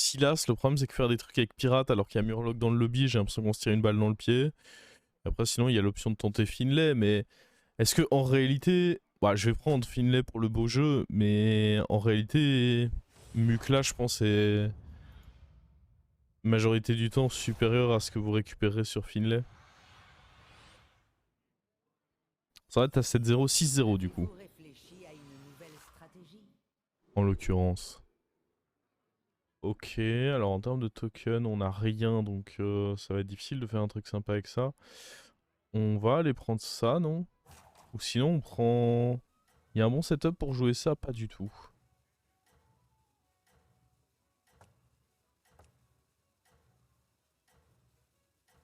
Silas, le problème c'est que faire des trucs avec pirate alors qu'il y a Murloc dans le lobby, j'ai l'impression qu'on se tire une balle dans le pied. Après sinon il y a l'option de tenter Finlay, mais est-ce que en réalité... Bah, je vais prendre Finlay pour le beau jeu, mais en réalité Mukla je pense est majorité du temps supérieur à ce que vous récupérez sur Finlay. Ça va être à 7-0, 6-0 du coup. En l'occurrence. Ok, alors en termes de token, on n'a rien, donc ça va être difficile de faire un truc sympa avec ça. On va aller prendre ça, non? Ou sinon on prend... Il y a un bon setup pour jouer ça? Pas du tout.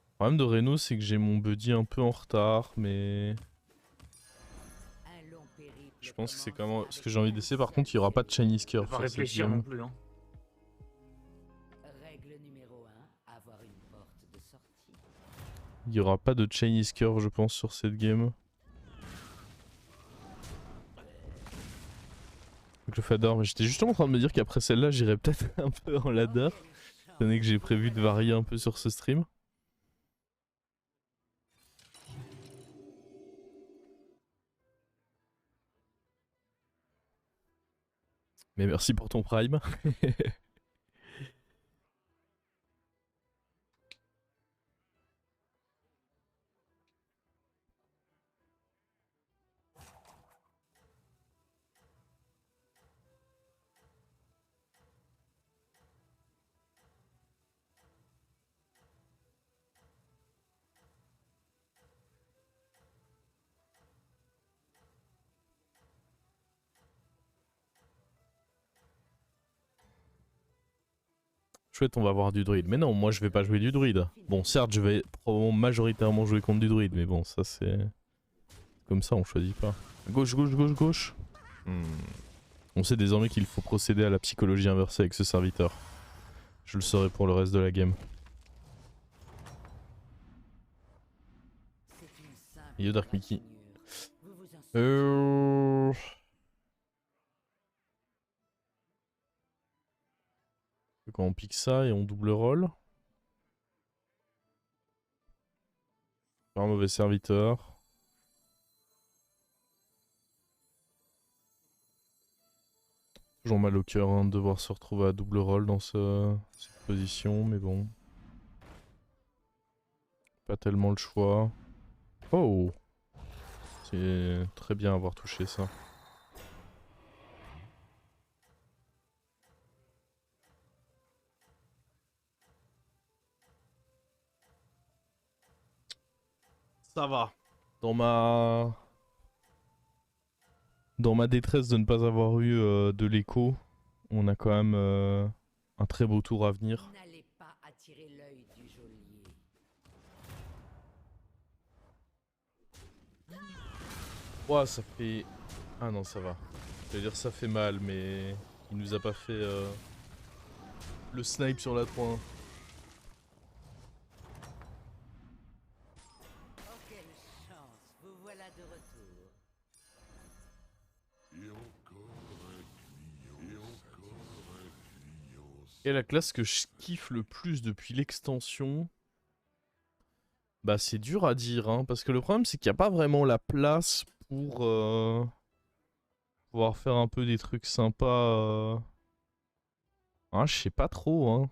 Le problème de Reno, c'est que j'ai mon buddy un peu en retard, mais... Je pense que c'est quand même ce que j'ai envie d'essayer. Par contre, il n'y aura pas de Chinese Curve Pas sur cette réfléchir game. non plus, hein. Il n'y aura pas de Chinese Curve, je pense, sur cette game. Donc le Fador, mais j'étais justement en train de me dire qu'après celle-là, j'irais peut-être un peu en ladder. Étant donné que j'ai prévu de varier un peu sur ce stream. Mais merci pour ton prime. Chouette, on va avoir du druide. Mais non, moi je vais pas jouer du druide. Bon, certes, je vais probablement majoritairement jouer contre du druide, mais bon, ça c'est... Comme ça, on choisit pas. Gauche, gauche, gauche, gauche. On sait désormais qu'il faut procéder à la psychologie inversée avec ce serviteur. Je le saurai pour le reste de la game. Yo Dark Mickey. Quand on pique ça et on double roll. Pas un mauvais serviteur. Toujours mal au cœur hein, de devoir se retrouver à double roll dans cette position, mais bon. Pas tellement le choix. Oh! C'est très bien avoir touché ça. Ça va. Dans ma détresse de ne pas avoir eu de l'écho, on a quand même un très beau tour à venir. Ouah, ça fait... Ah non, ça va. Je veux dire, ça fait mal, mais il nous a pas fait le snipe sur la 3-1. Et la classe que je kiffe le plus depuis l'extension, bah c'est dur à dire, hein, parce que le problème c'est qu'il n'y a pas vraiment la place pour pouvoir faire un peu des trucs sympas. Hein, je sais pas trop, hein.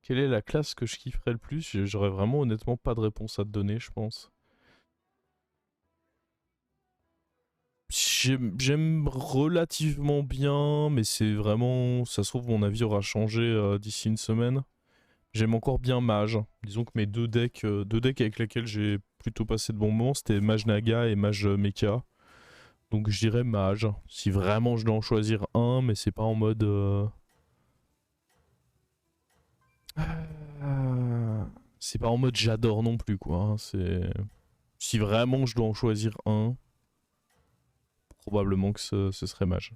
Quelle est la classe que je kifferais le plus? J'aurais vraiment honnêtement pas de réponse à te donner, je pense. J'aime relativement bien, mais c'est vraiment... Ça se trouve, mon avis aura changé d'ici une semaine. J'aime encore bien Mage. Disons que mes deux decks avec lesquels j'ai plutôt passé de bons moments, c'était Mage Naga et Mage Mecha. Donc je dirais Mage. Si vraiment je dois en choisir un, mais c'est pas en mode... C'est pas en mode j'adore non plus, quoi. Hein. C'est... Si vraiment je dois en choisir un, probablement que ce serait Mage.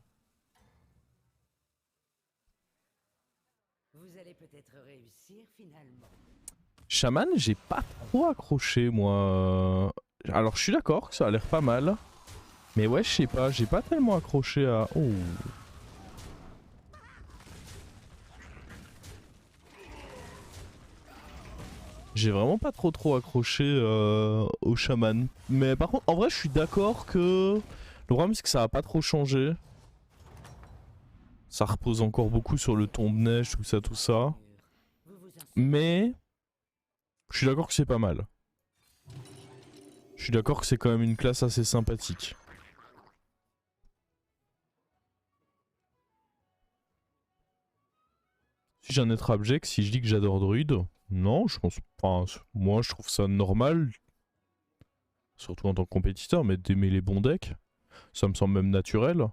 Shaman, j'ai pas trop accroché, moi. Alors je suis d'accord que ça a l'air pas mal. Mais ouais, je sais pas, j'ai pas tellement accroché à... Oh. J'ai vraiment pas trop accroché au chaman. Mais par contre, en vrai, je suis d'accord que le problème c'est que ça a pas trop changé. Ça repose encore beaucoup sur le tombe-neige, tout ça, tout ça. Mais je suis d'accord que c'est pas mal. Je suis d'accord que c'est quand même une classe assez sympathique. Si j'ai un être abject, si je dis que j'adore druide, non, je pense pas. Moi, je trouve ça normal, surtout en tant que compétiteur, mais d'aimer les bons decks. Ça me semble même naturel.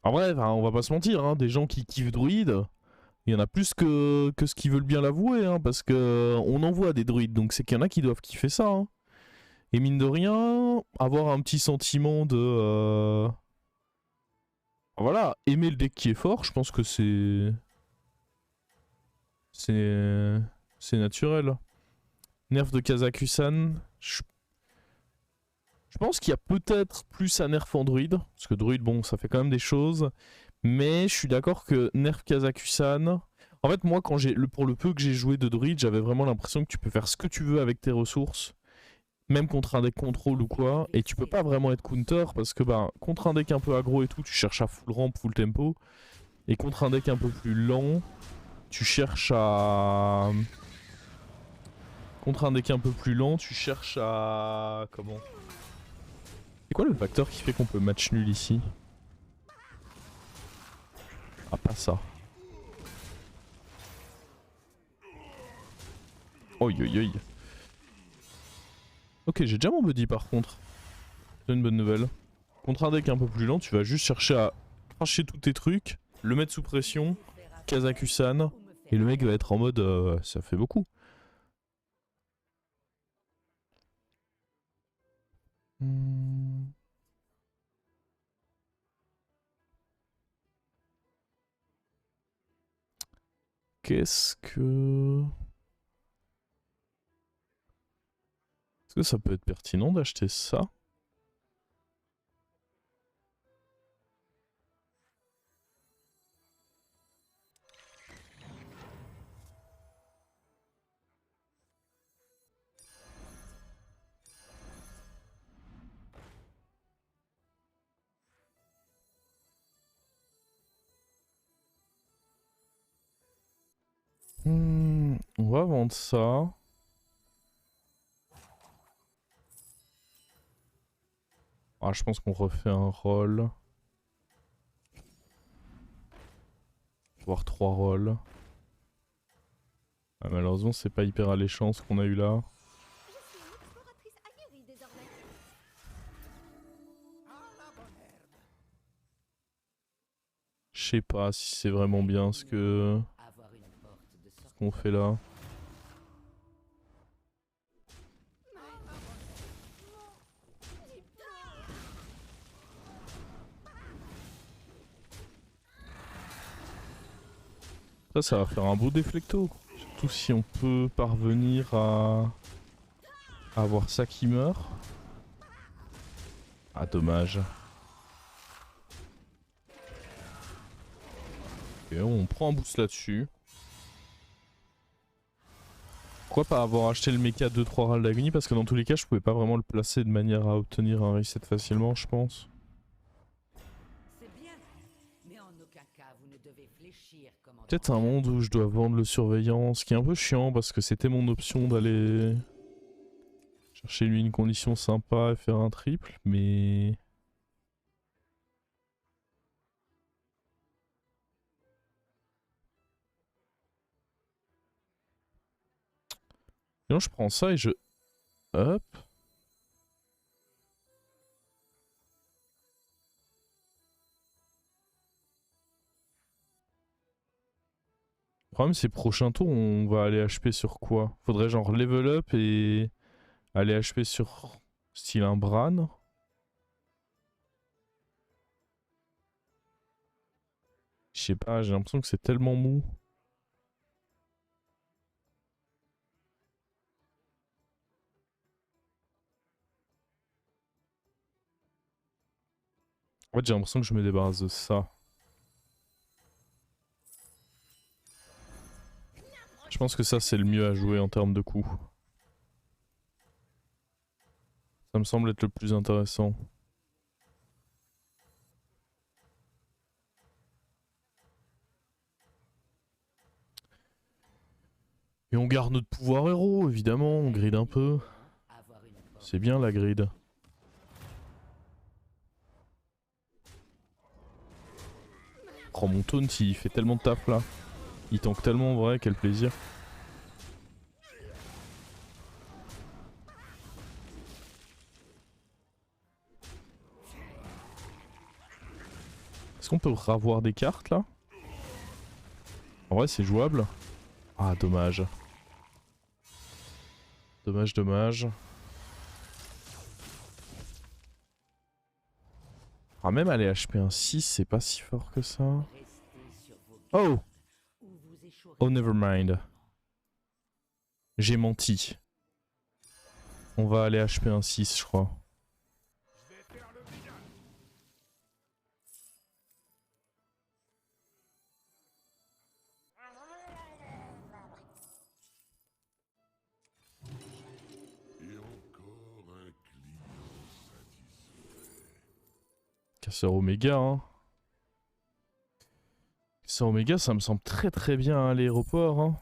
En vrai, on va pas se mentir, hein, des gens qui kiffent druide, il y en a plus que ce qui veulent bien l'avouer, hein, parce que on en voit des druides, donc c'est qu'il y en a qui doivent kiffer ça. Hein. Et mine de rien, avoir un petit sentiment de... voilà, aimer le deck qui est fort, je pense que c'est... C'est... C'est naturel. Nerf de Kazakusan, je pense qu'il y a peut-être plus à nerf en druide, parce que druide, bon, ça fait quand même des choses. Mais je suis d'accord que nerf Kazakusan... En fait, moi, pour le peu que j'ai joué de druide, j'avais vraiment l'impression que tu peux faire ce que tu veux avec tes ressources. Même contre un deck contrôle ou quoi. Et tu peux pas vraiment être counter, parce que bah, contre un deck un peu aggro et tout, tu cherches à full ramp, full tempo. Et contre un deck un peu plus lent, tu cherches à... Contre un deck un peu plus lent, tu cherches à... Comment? C'est quoi le facteur qui fait qu'on peut match nul ici? Ah, pas ça. Oi oi oi. Ok, j'ai déjà mon buddy par contre. C'est une bonne nouvelle. Contre un deck un peu plus lent, tu vas juste chercher à cracher tous tes trucs, le mettre sous pression, Kazakusan, et le mec va être en mode ça fait beaucoup. Hmm. Qu'est-ce que... Est-ce que ça peut être pertinent d'acheter ça? On va vendre ça. Ah, je pense qu'on refait un roll. Voire 3 rolls. Ah, malheureusement, c'est pas hyper alléchant ce qu'on a eu là. Je sais pas si c'est vraiment bien ce qu'on fait là. Ça va faire un beau déflecto. Surtout si on peut parvenir à avoir ça qui meurt. Ah, dommage. Ok, on prend un boost là-dessus. Pourquoi pas avoir acheté le mecha 2-3 Ral d'Agni, parce que dans tous les cas je pouvais pas vraiment le placer de manière à obtenir un reset facilement, je pense. Peut-être un monde où je dois vendre le surveillance, ce qui est un peu chiant parce que c'était mon option d'aller chercher lui une condition sympa et faire un triple, mais... Sinon je prends ça et je... Hop. Le problème c'est prochain tour on va aller HP sur quoi? Faudrait genre level up et aller HP sur style un Bran. Je sais pas, j'ai l'impression que c'est tellement mou. En fait j'ai l'impression que je me débarrasse de ça. Je pense que ça c'est le mieux à jouer en termes de coups. Ça me semble être le plus intéressant. Et on garde notre pouvoir héros, évidemment, on gride un peu. C'est bien la grid. Oh mon taunt il fait tellement de taf là. Il tank tellement en vrai, quel plaisir. Est-ce qu'on peut revoir des cartes là? En vrai c'est jouable. Ah dommage. Dommage, dommage. Ah même aller HP un 6 c'est pas si fort que ça. Oh! Oh never mind. J'ai menti. On va aller HP un 6 je crois. Casseur Oméga hein. Casseur Oméga ça me semble très très bien à l'aéroport hein.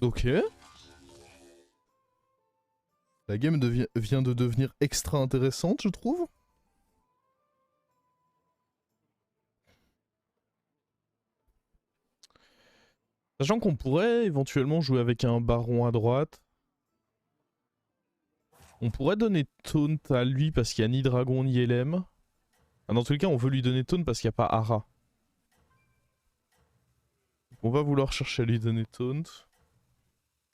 Ok. La game vient de devenir extra intéressante je trouve. Sachant qu'on pourrait éventuellement jouer avec un baron à droite. On pourrait donner taunt à lui parce qu'il n'y a ni dragon ni LM. Ah, dans tous les cas, on veut lui donner taunt parce qu'il n'y a pas Hara. On va vouloir chercher à lui donner taunt.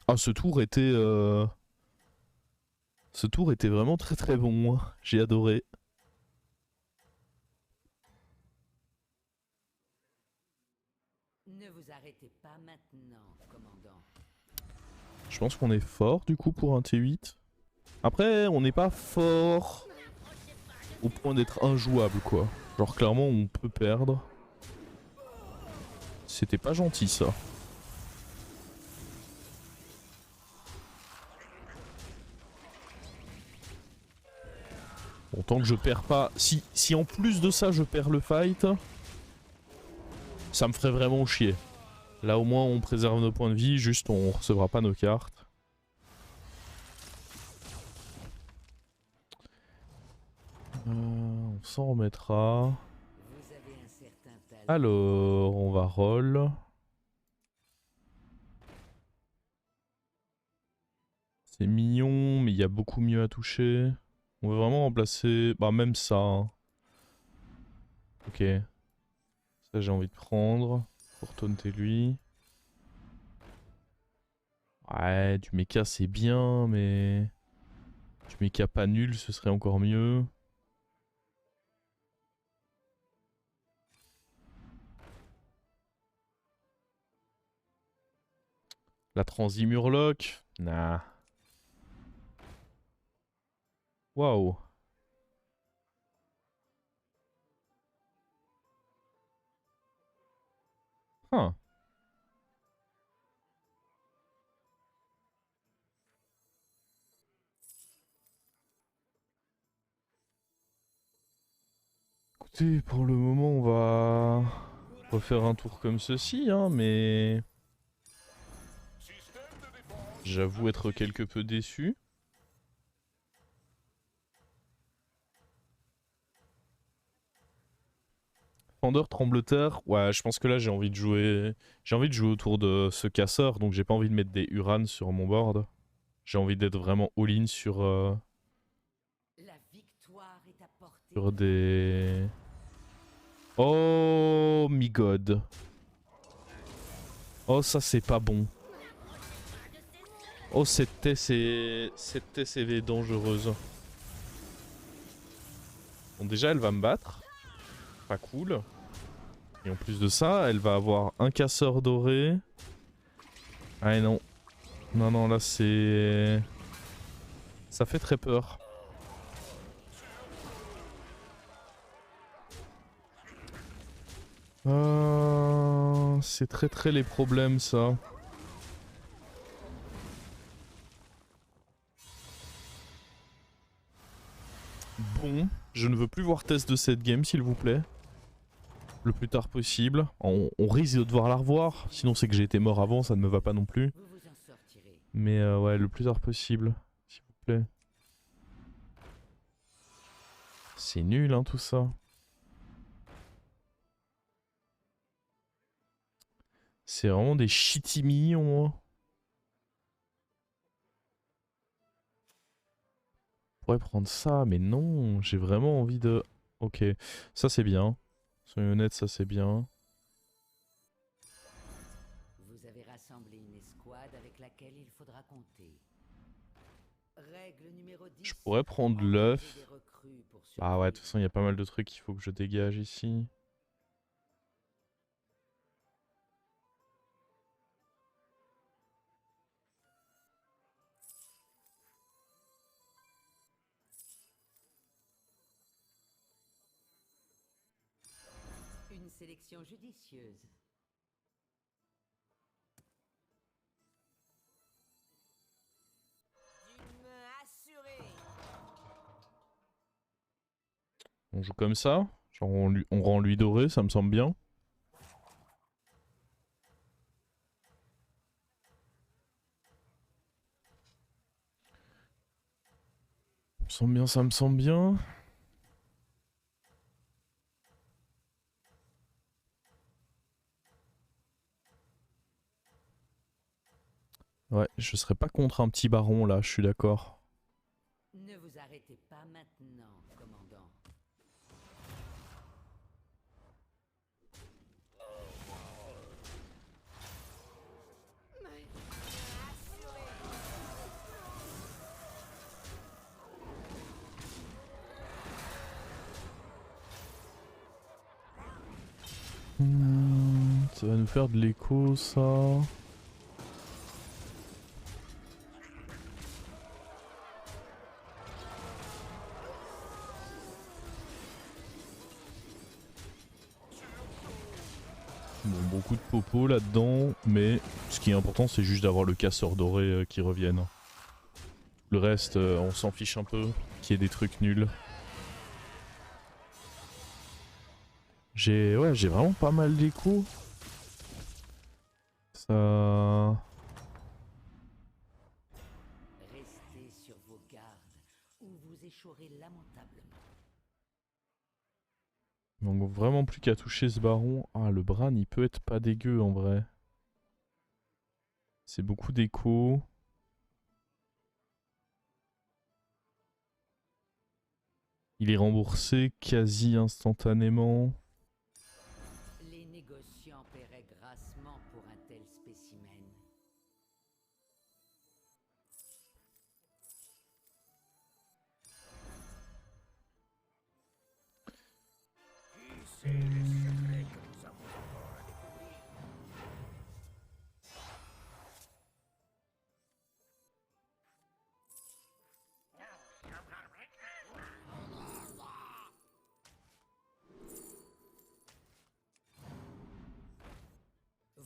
Ah, ce tour était... Ce tour était vraiment très très bon. J'ai adoré. Ne vous arrêtez pas maintenant, commandant. Je pense qu'on est fort du coup pour un T8. Après, on n'est pas fort au point d'être injouable quoi. Genre clairement, on peut perdre. C'était pas gentil ça. Bon, tant que je perds pas... Si en plus de ça je perds le fight, ça me ferait vraiment chier. Là au moins on préserve nos points de vie, juste on recevra pas nos cartes. On s'en remettra. Alors, on va roll. C'est mignon, mais il y a beaucoup mieux à toucher. On veut vraiment remplacer... Bah même ça. Hein. Ok. Ça j'ai envie de prendre. Pour taunter lui. Ouais, du mecha c'est bien, mais... Du mecha pas nul, ce serait encore mieux. La transi Murloc. Nah. Waouh. Huh. Écoutez, pour le moment, on va refaire un tour comme ceci, hein, mais... J'avoue être quelque peu déçu. Fendeur, Trembleteur, ouais, je pense que là j'ai envie de jouer... J'ai envie de jouer autour de ce casseur, donc j'ai pas envie de mettre des Uran sur mon board. J'ai envie d'être vraiment all-in sur... Sur des... Oh my god. Oh ça c'est pas bon. Oh cette TCV dangereuse. Bon déjà elle va me battre. Pas cool. Et en plus de ça, elle va avoir un casseur doré. Ah non. Non non là c'est... Ça fait très peur. C'est très les problèmes ça. Bon, je ne veux plus voir test de cette game s'il vous plaît. Le plus tard possible. On risque de devoir la revoir, sinon c'est que j'ai été mort avant, ça ne me va pas non plus. Vous vous en sortirez. Mais ouais, le plus tard possible, s'il vous plaît. C'est nul hein tout ça. C'est vraiment des shitty mignons. Hein. On pourrait prendre ça, mais non, j'ai vraiment envie de... Ok, ça c'est bien. Soyons honnêtes, ça c'est bien. Vous avez rassemblé une escouade avec laquelle il faudra compter. Règle numéro 10. Je pourrais prendre Engagez l'œuf. des recrues pour Ah ouais, de survivre. toute façon, il y a pas mal de trucs qu'il faut que je dégage ici. Une sélection judicieuse. D'une main assurée. On joue comme ça. Genre on rend lui doré, ça me semble bien. Ça me semble bien, ça me semble bien. Ouais, je serais pas contre un petit baron là, je suis d'accord. Ne vous arrêtez pas maintenant, commandant. Ça va nous faire de l'écho ça. Bon, beaucoup de popo là-dedans, mais ce qui est important c'est juste d'avoir le casseur doré qui revienne. Le reste, on s'en fiche un peu, qu'il y ait des trucs nuls. J'ai vraiment pas mal d'écho. Ça... Restez sur vos gardes ou vous échouerez lamentablement. Il manque vraiment plus qu'à toucher ce baron. Ah, le Bran, il peut être pas dégueu en vrai. C'est beaucoup d'écho. Il est remboursé quasi instantanément. Les négociants paieraient grassement pour un tel spécimen.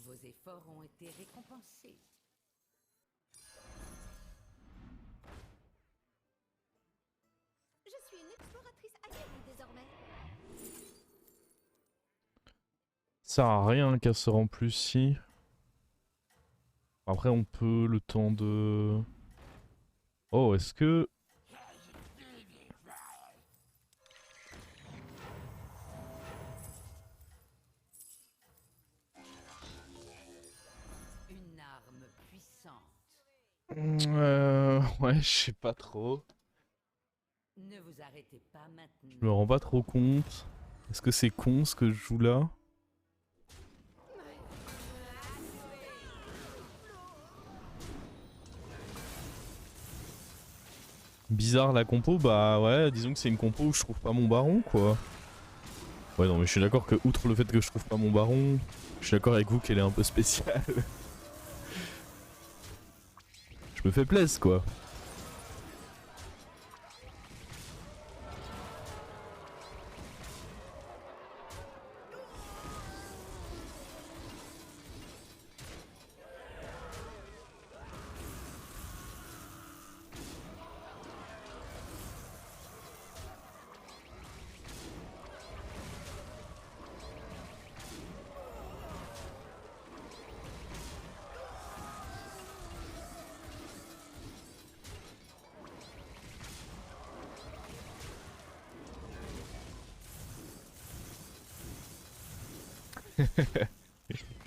Vos efforts ont été récompensés. Je suis une exploratrice aguerrie désormais. Ça sert à rien un casseur en plus si. Après on peut le temps de... Oh, est-ce que... Une arme puissante. Ouais, je sais pas trop. Ne vous arrêtez pas maintenant. Je me rends pas trop compte. Est-ce que c'est con ce que je joue là? Bizarre la compo, bah ouais, disons que c'est une compo où je trouve pas mon baron quoi. Ouais non mais je suis d'accord que outre le fait que je trouve pas mon baron, je suis d'accord avec vous qu'elle est un peu spéciale. Je me fais plaisir quoi.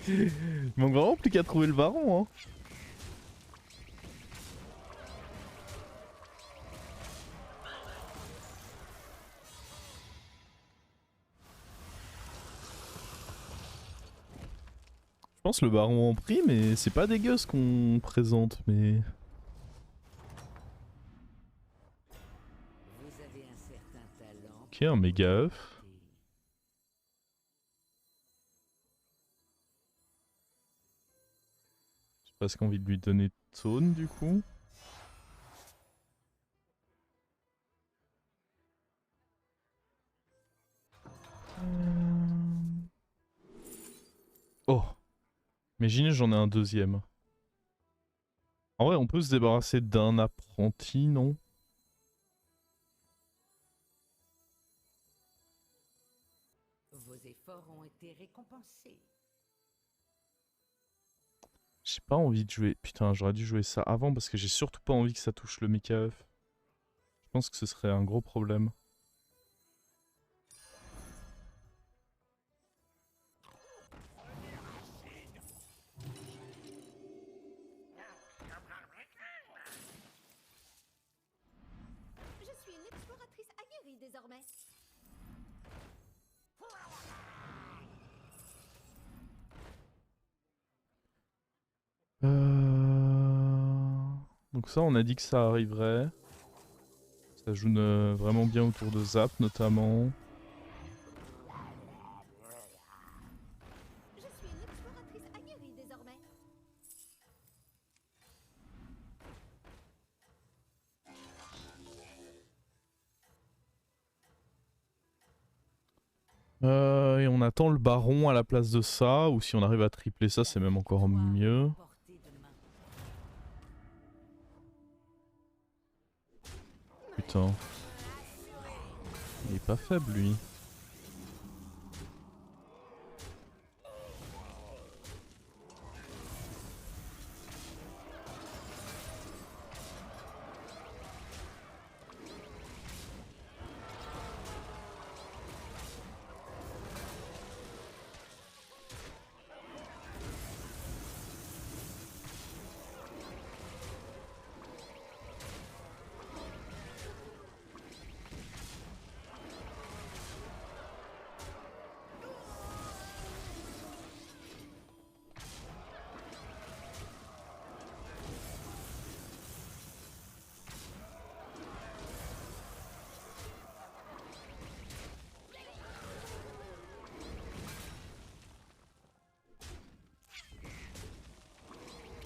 Il manque vraiment plus qu'à trouver le baron, hein. Je pense le baron en prix, mais c'est pas dégueu ce qu'on présente, mais... Vous avez un certain talent. Ok, un méga œuf. J'ai presque envie de lui donner Taunt du coup. Oh! Imaginez j'en ai un deuxième. En vrai on peut se débarrasser d'un apprenti, non? Vos efforts ont été récompensés. J'ai pas envie de jouer... Putain, j'aurais dû jouer ça avant parce que j'ai surtout pas envie que ça touche le méca œuf. Je pense que ce serait un gros problème. Je suis une exploratrice aguerrie désormais. Donc ça, on a dit que ça arriverait. Ça joue vraiment bien autour de Zap, notamment. Je suis une exploratrice aguerrie désormais. Et on attend le baron à la place de ça, ou si on arrive à tripler ça, c'est même encore mieux. Portée de main. Putain. Il est pas faible, lui.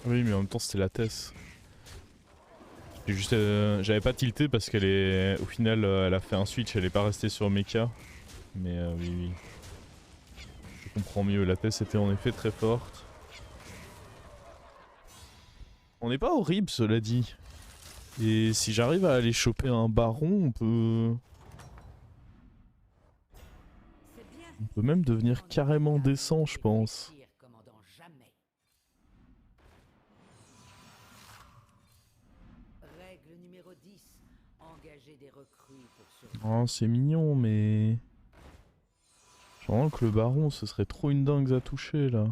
Oui, mais en même temps, c'était la Tess. J'avais pas tilté parce qu'elle est... Au final, elle a fait un switch, elle est pas restée sur Mecha. Mais oui, oui. Je comprends mieux, la Tess était en effet très forte. On n'est pas horrible, cela dit. Et si j'arrive à aller choper un baron, C'est bien. on peut même devenir carrément décent, je pense. Réfléchir, commandant, jamais. Règle numéro 10. Engager des recrues pour survivre. Oh, c'est mignon, mais... Genre que le baron, ce serait trop une dingue à toucher, là.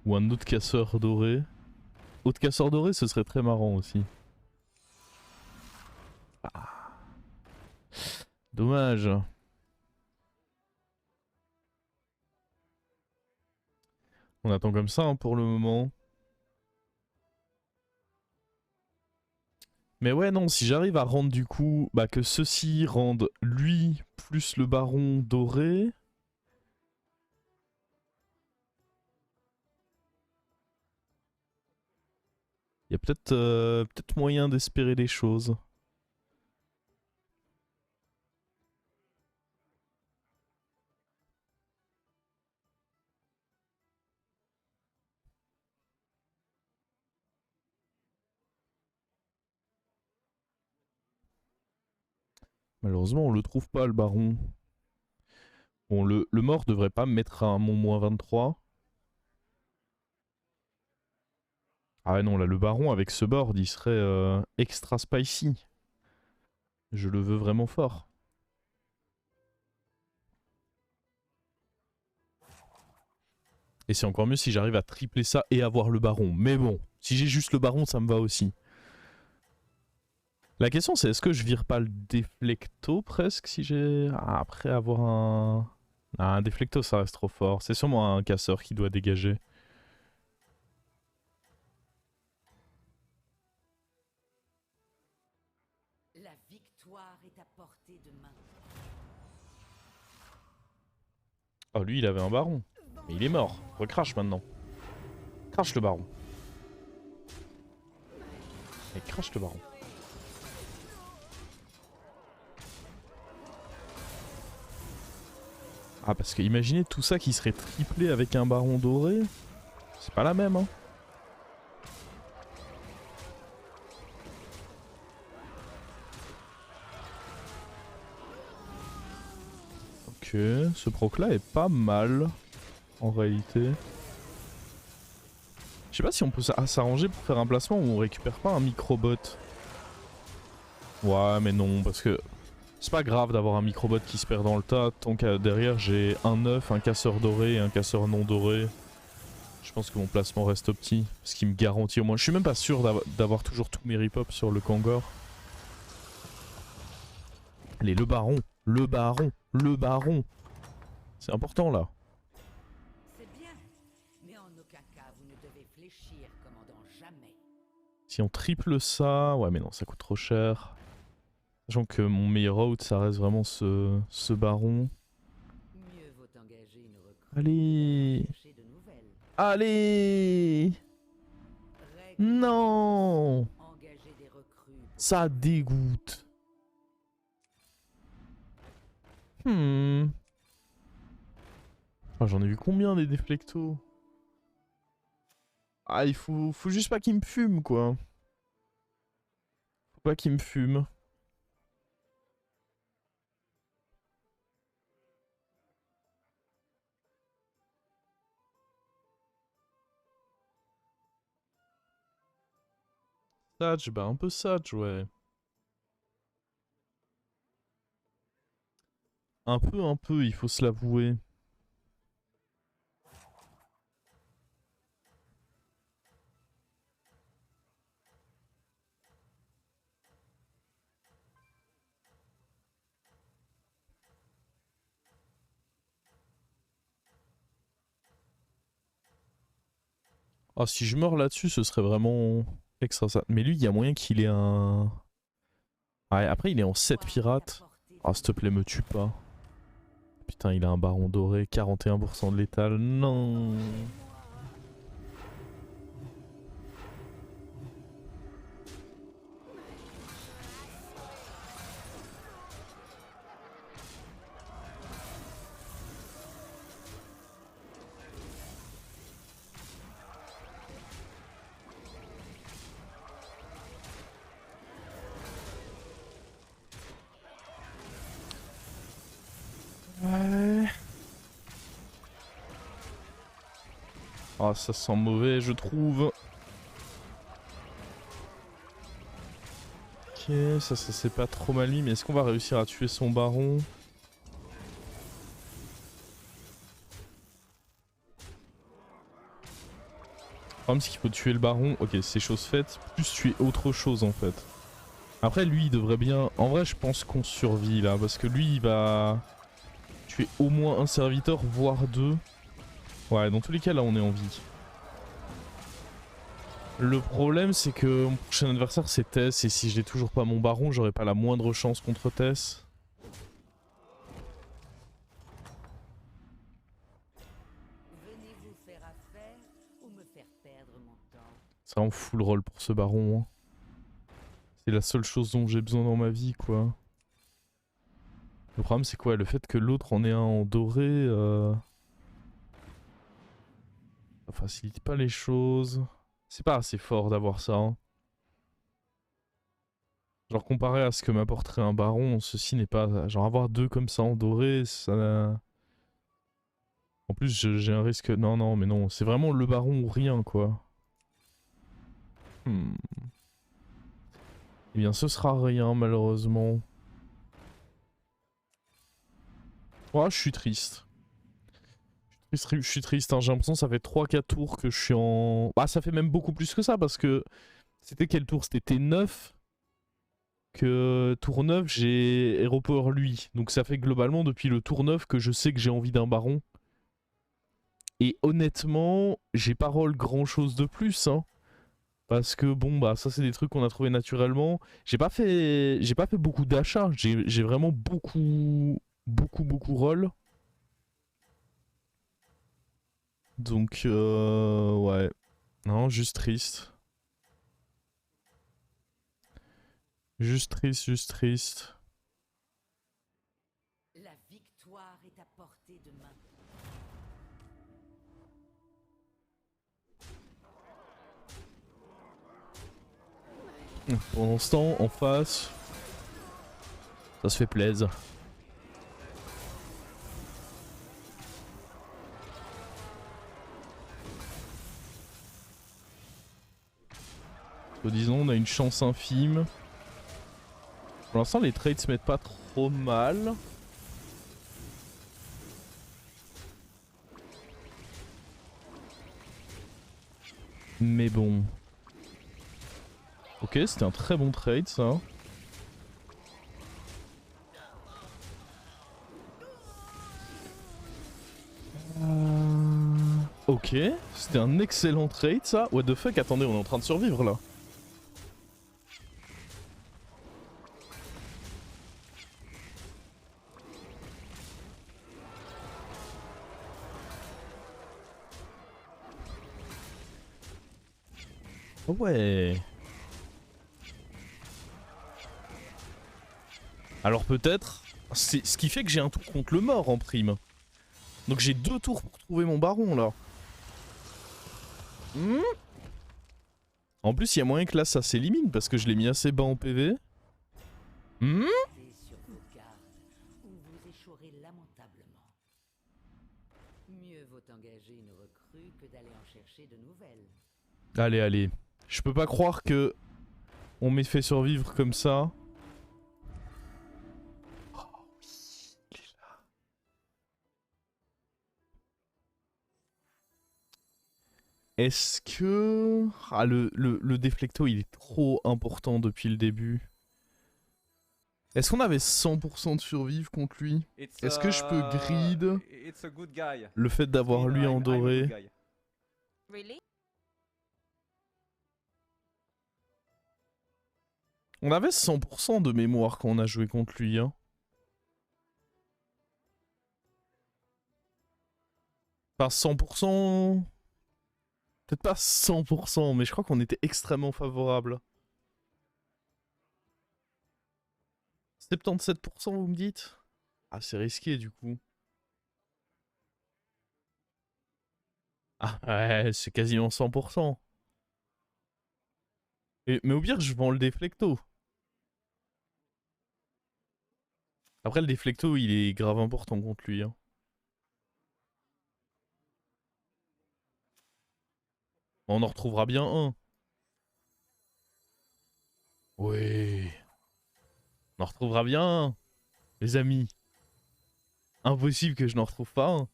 Ou un autre casseur doré. Autre casseur doré, ce serait très marrant aussi. Ah. Dommage. On attend comme ça hein, pour le moment. Mais ouais, non, si j'arrive à rendre du coup bah, que ceux-ci rendent lui plus le baron doré. Il y a peut-être moyen d'espérer les choses. Malheureusement, on le trouve pas, le baron. Bon, le mort devrait pas me mettre à mon -23. Ah ouais, non, là, le baron avec ce board, il serait extra spicy. Je le veux vraiment fort. Et c'est encore mieux si j'arrive à tripler ça et avoir le baron. Mais bon, si j'ai juste le baron, ça me va aussi. La question c'est est-ce que je vire pas le déflecto presque si j'ai... Ah, après avoir un... Ah, un déflecto ça reste trop fort. C'est sûrement un casseur qui doit dégager. La victoire est à portée de main. Oh lui il avait un baron. Mais il est mort. Recrache maintenant. Crache le baron. Et crache le baron. Ah parce que imaginez tout ça qui serait triplé avec un baron doré. C'est pas la même hein. Ok, ce proc là est pas mal en réalité. Je sais pas si on peut s'arranger pour faire un placement où on récupère pas un microbot. Ouais mais non parce que c'est pas grave d'avoir un microbot qui se perd dans le tas tant que derrière j'ai un œuf, un casseur doré et un casseur non doré. Je pense que mon placement reste opti, ce qui me garantit au moins. Je suis même pas sûr d'avoir toujours tous mes rip-up sur le Kangor. Allez, le baron, le baron, le baron. C'est important là. C'est bien, mais en aucun cas vous ne devez fléchir, commandant, jamais. Si on triple ça... Ouais mais non, ça coûte trop cher. Sachant que mon meilleur out, ça reste vraiment ce baron. Mieux vaut engager une recrue. Allez. Chercher de nouvelles. Allez. Règle Non. engager des recrues. Ça dégoûte. Oh, j'en ai vu combien des déflectos? Ah, il faut juste pas qu'il me fume, quoi. Faut pas qu'il me fume. Satch, bah un peu Satch, ouais. Un peu, il faut se l'avouer. Ah, si je meurs là-dessus, ce serait vraiment extra ça. Mais lui, il y a moyen qu'il ait un... Ouais, après, il est en 7 pirates. Ah, s'il te plaît, me tue pas. Putain, il a un baron doré, 41% de létal. Non. Ouais. Ah, ça sent mauvais, je trouve. Ok, ça c'est pas trop mal mis, mais est-ce qu'on va réussir à tuer son baron? Le problème c'est qu'il faut tuer le baron, ok c'est chose faite, plus tuer autre chose en fait. Après lui il devrait bien... En vrai je pense qu'on survit là, parce que lui il va tuer au moins un serviteur, voire deux. Ouais, dans tous les cas là on est en vie. Le problème c'est que mon prochain adversaire c'est Tess, et si j'ai toujours pas mon baron, j'aurai pas la moindre chance contre Tess. Venez vous faire affaire ou me faire perdre mon temps. C'est vraiment full roll pour ce baron. Hein. C'est la seule chose dont j'ai besoin dans ma vie quoi. Le problème c'est quoi? Le fait que l'autre en ait un en doré... Ça facilite pas les choses. C'est pas assez fort d'avoir ça. Hein. Genre comparé à ce que m'apporterait un baron, ceci n'est pas... Genre avoir deux comme ça en doré, ça... En plus j'ai un risque... Non, non, mais non. C'est vraiment le baron ou rien quoi. Hmm. Eh bien ce sera rien malheureusement. Oh, je suis triste. Je suis triste, hein. J'ai l'impression que ça fait 3-4 tours que je suis en... Bah ça fait même beaucoup plus que ça parce que... C'était quel tour? C'était T9 que tour 9 j'ai Hero Power lui. Donc ça fait globalement depuis le tour 9 que je sais que j'ai envie d'un baron. Et honnêtement, j'ai pas roll grand chose de plus, hein. Parce que bon bah ça c'est des trucs qu'on a trouvé naturellement. J'ai pas fait beaucoup d'achats. J'ai vraiment beaucoup roll. Donc ouais. Non, juste triste. Juste triste, juste triste. La victoire est à portée de main. Pendant ce temps, en face, ça se fait plaisir. Disons, on a une chance infime. Pour l'instant, les trades se mettent pas trop mal. Mais bon. Ok, c'était un très bon trade ça. Ok, c'était un excellent trade ça. What the fuck, attendez, on est en train de survivre là. Ouais. Alors peut-être, c'est ce qui fait que j'ai un tour contre le mort en prime. Donc j'ai 2 tours pour trouver mon baron là. En plus il y a moyen que là ça s'élimine parce que je l'ai mis assez bas en PV. Sur vos gardes, ou vous échouerez lamentablement. Mieux vaut engager une recrue que d'aller en chercher de nouvelles. Allez, allez. Je peux pas croire que on m'ait fait survivre comme ça. Oh oui, il est là. Est-ce que... Ah, le déflecto, il est trop important depuis le début. Est-ce qu'on avait 100% de survivre contre lui? Est-ce que je peux grid le fait d'avoir lui en doré? Really? On avait 100% de mémoire quand on a joué contre lui, hein. Pas 100%... Peut-être pas 100%, mais je crois qu'on était extrêmement favorable. 77% vous me dites? Ah c'est risqué du coup. Ah ouais, c'est quasiment 100%. Mais au pire je vends le déflecto. Après le déflecto il est grave important contre lui, hein. On en retrouvera bien un. Oui. On en retrouvera bien un, les amis. Impossible que je n'en retrouve pas un.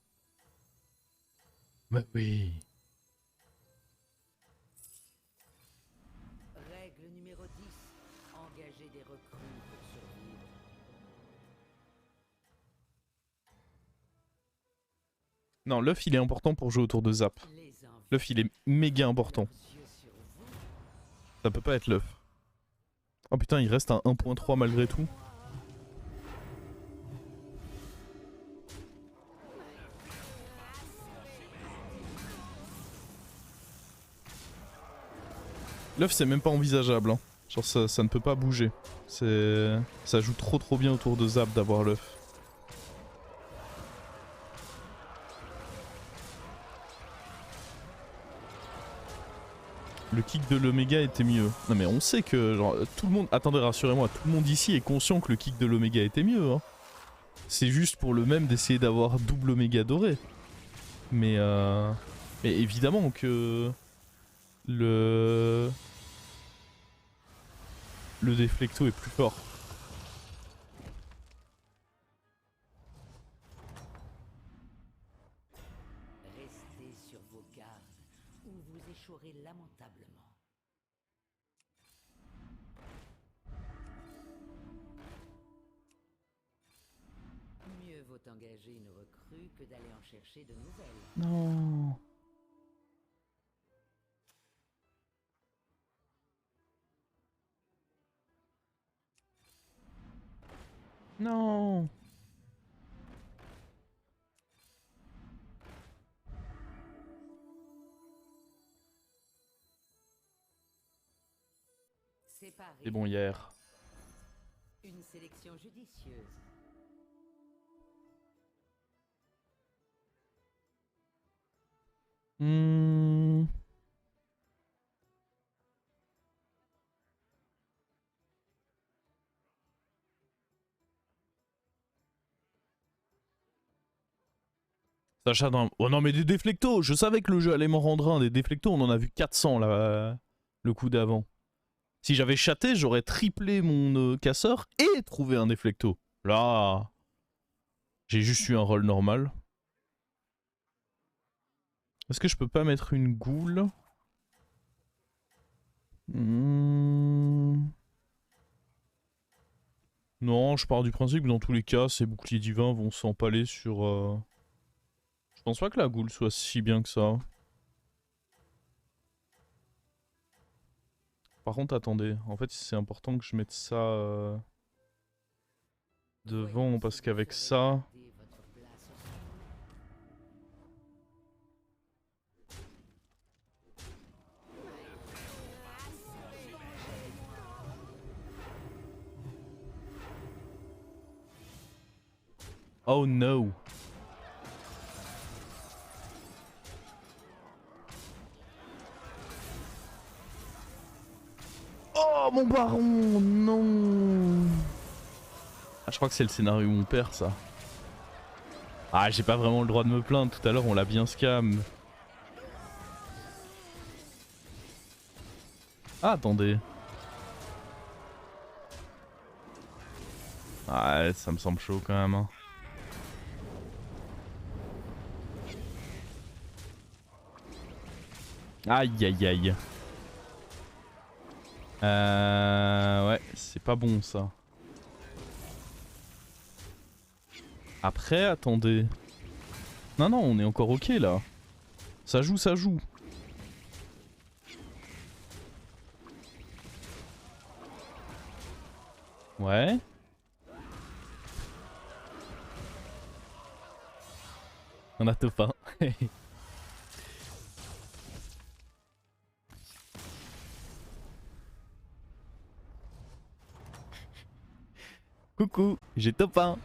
Bah oui. Règle numéro 10. Engager des recrues pour survivre. Non, l'œuf il est important pour jouer autour de Zap. Les envieux L'œuf il est méga important. yeux sur vous. Ça peut pas être l'œuf. Oh putain, il reste un 1.3 malgré tout. L'œuf c'est même pas envisageable, hein. Genre ça ne peut pas bouger. Ça joue trop bien autour de Zap d'avoir l'œuf. Le kick de l'Oméga était mieux. Non mais on sait que genre, tout le monde... Attendez, rassurez-moi, tout le monde ici est conscient que le kick de l'Oméga était mieux, hein. C'est juste pour le même d'essayer d'avoir double Oméga doré. Mais évidemment que... Le déflecto est plus fort. vaut engager une recrue que d'aller en chercher de nouvelles. Non. Non. Séparé. C'est bon hier. Une sélection judicieuse. Hmm. Sacha dans... Oh non mais des déflectos. Je savais que le jeu allait m'en rendre un. Des déflectos, on en a vu 400 là, le coup d'avant. Si j'avais chaté, j'aurais triplé mon casseur et trouvé un déflecto. Là, j'ai juste eu un rôle normal. Est-ce que je peux pas mettre une goule? Non, je pars du principe que dans tous les cas, ces boucliers divins vont s'empaler sur... Je pense pas que la goule soit si bien que ça. Par contre, attendez. En fait, c'est important que je mette ça devant, parce qu'avec ça... Oh no. Oh mon baron, non. Ah, je crois que c'est le scénario où on perd ça. Ah, j'ai pas vraiment le droit de me plaindre, tout à l'heure on l'a bien scam. Ah, attendez. Ah, ça me semble chaud quand même. Hein. Aïe aïe aïe. Ouais, c'est pas bon ça. Après, attendez. Non, non, on est encore ok là. Ça joue, ça joue. Ouais. On a top 1. Coucou, j'ai top 1.